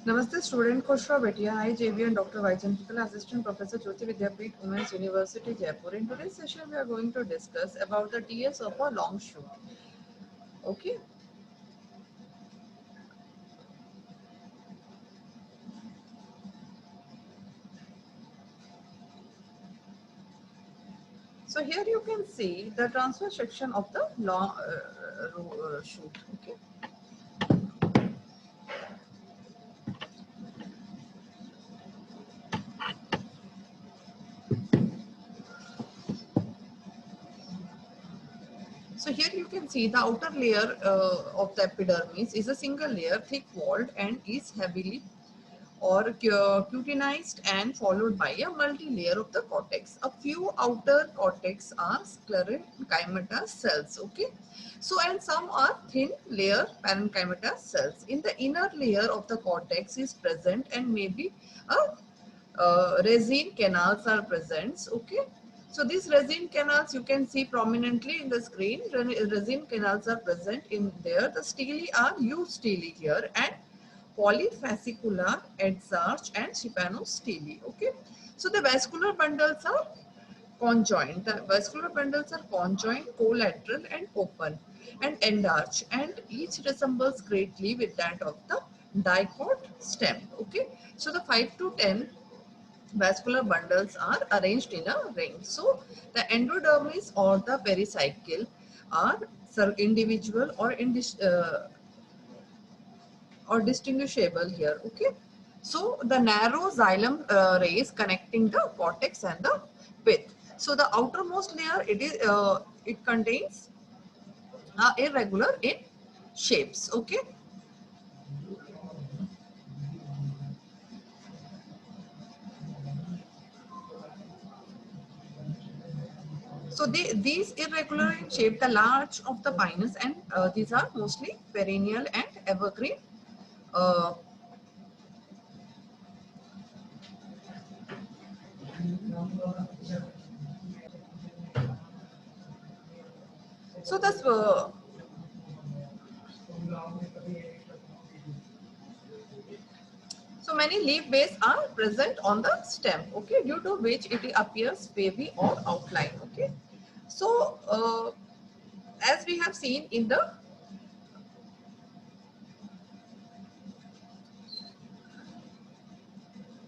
Namaste student, Khushro Bhatia. Hi JV and Dr. Vaichankitala, Assistant Professor Jyoti Vidyapeeth, Women's University, Jaipur. In today's session, we are going to discuss about the TS of a long shoot. Okay. So here you can see the transfer section of the long shoot. Okay. So here you can see the outer layer of the epidermis is a single layer, thick walled, and is heavily or cutinized and followed by a multi-layer of the cortex. A few outer cortex are sclerenchymatous cells, okay? So, and some are thin layer parenchymatous cells. In the inner layer of the cortex is present and maybe a resin canals are present, okay? So these resin canals you can see prominently in the screen. Resin canals are present in there. The stelae are eustele here and polyfascicular, Edzarch and Schipanostele. Okay. So the vascular bundles are conjoined. The vascular bundles are conjoined, collateral and open and endarch, and each resembles greatly with that of the dicot stem. Okay. So the 5 to 10 vascular bundles are arranged in a ring. So the endodermis or the pericycle are individual or distinguishable here. Okay. So the narrow xylem rays connecting the cortex and the pith. So the outermost layer it contains irregular in shapes. Okay. So these irregular in shape, the large of the pinus, and these are mostly perennial and evergreen. Uh, so this So many leaf base are present on the stem, okay, due to which it appears wavy or outline, okay. So as we have seen in the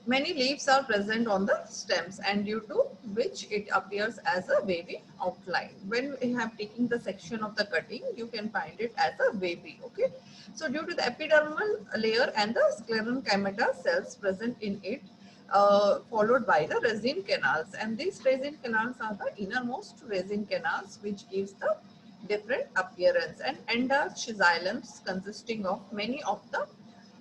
many leaves are present on the stems and due to which it appears as a wavy outline. When we have taken the section of the cutting, you can find it as a wavy, okay. So due to the epidermal layer and the sclerenchymatous cells present in it, followed by the resin canals, and these resin canals are the innermost resin canals which gives the different appearance, and endarch xylems consisting of many of the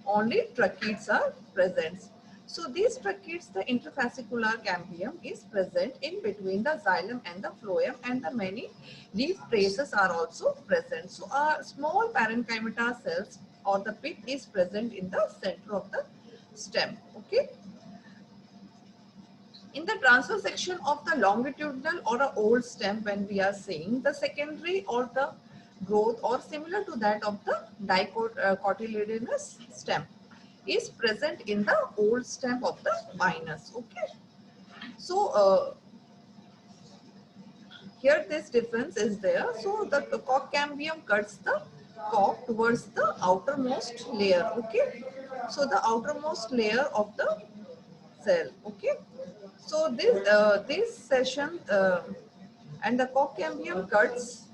only tracheids are present. So these tracheids, the interfascicular cambium is present in between the xylem and the phloem, and the many leaf traces are also present. So our small parenchymatous cells or the pith is present in the center of the stem. Okay. In the transverse section of the longitudinal or a old stem, when we are saying the secondary or the growth or similar to that of the dicotyledonous stem is present in the old stem of the pinus. Okay. So here this difference is there. So the cock cambium cuts the cock towards the outermost layer. Okay. So the outermost layer of the cell. Okay. So this session and the cock cambium cuts.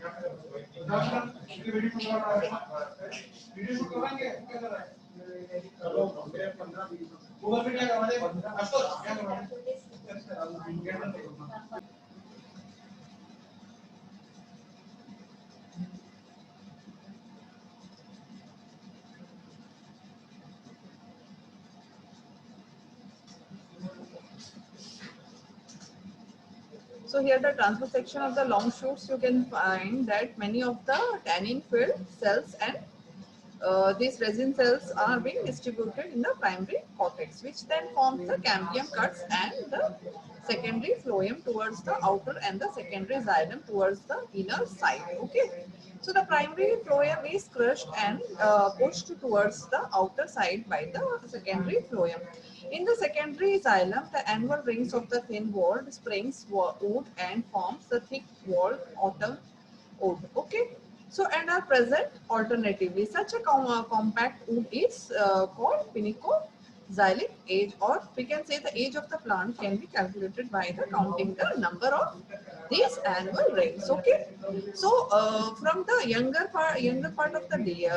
So here the transverse section of the long shoots, you can find that many of the tannin filled cells and these resin cells are being distributed in the primary cortex, which then forms the cambium cuts and the secondary phloem towards the outer and the secondary xylem towards the inner side. Okay. So the primary phloem is crushed and pushed towards the outer side by the secondary phloem. In the secondary xylem, the annual rings of the thin-walled springs wood and forms the thick-walled autumn wood. Okay. So and are present alternatively. Such a compact wood is called pinicoxylic age, or we can say the age of the plant can be calculated by the counting the number of these annual rings. Okay. So from the younger part of the day,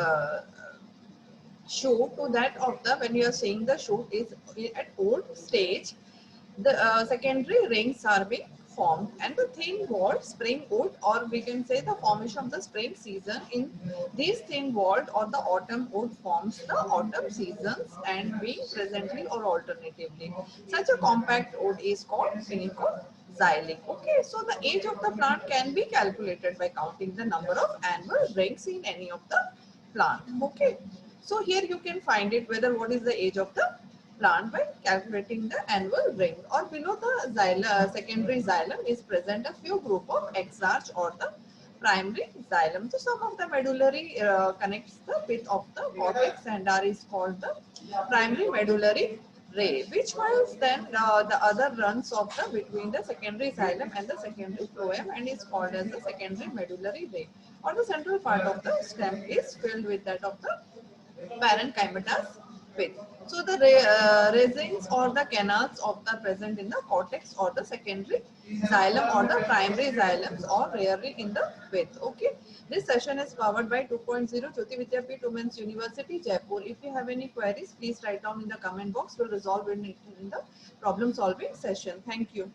shoot to that of the, when you are saying the shoot is at old stage, the secondary rings are being formed and the thin walled spring wood, or we can say the formation of the spring season in these thin walled or the autumn wood forms the autumn seasons and being presently or alternatively. Such a compact wood is called pinicoxylic. Okay, so the age of the plant can be calculated by counting the number of annual rings in any of the plant. Okay, so here you can find it whether what is the age of the plant by calculating the annual ring, or below the xylem, secondary xylem is present a few group of exarch or the primary xylem. So some of the medullary connects the pith of the cortex and are is called the primary medullary ray, which whilst then the other runs of the between the secondary xylem and the secondary phloem and is called as the secondary medullary ray, or the central part of the stem is filled with that of the parenchymatous pith. So the resins or the canals of the present in the cortex or the secondary xylem or the primary xylems, or rarely in the pith. Okay. This session is powered by 2.0 Jyoti Vidyapeeth Women's University, Jaipur. If you have any queries, please write down in the comment box. We'll resolve it in the problem solving session. Thank you.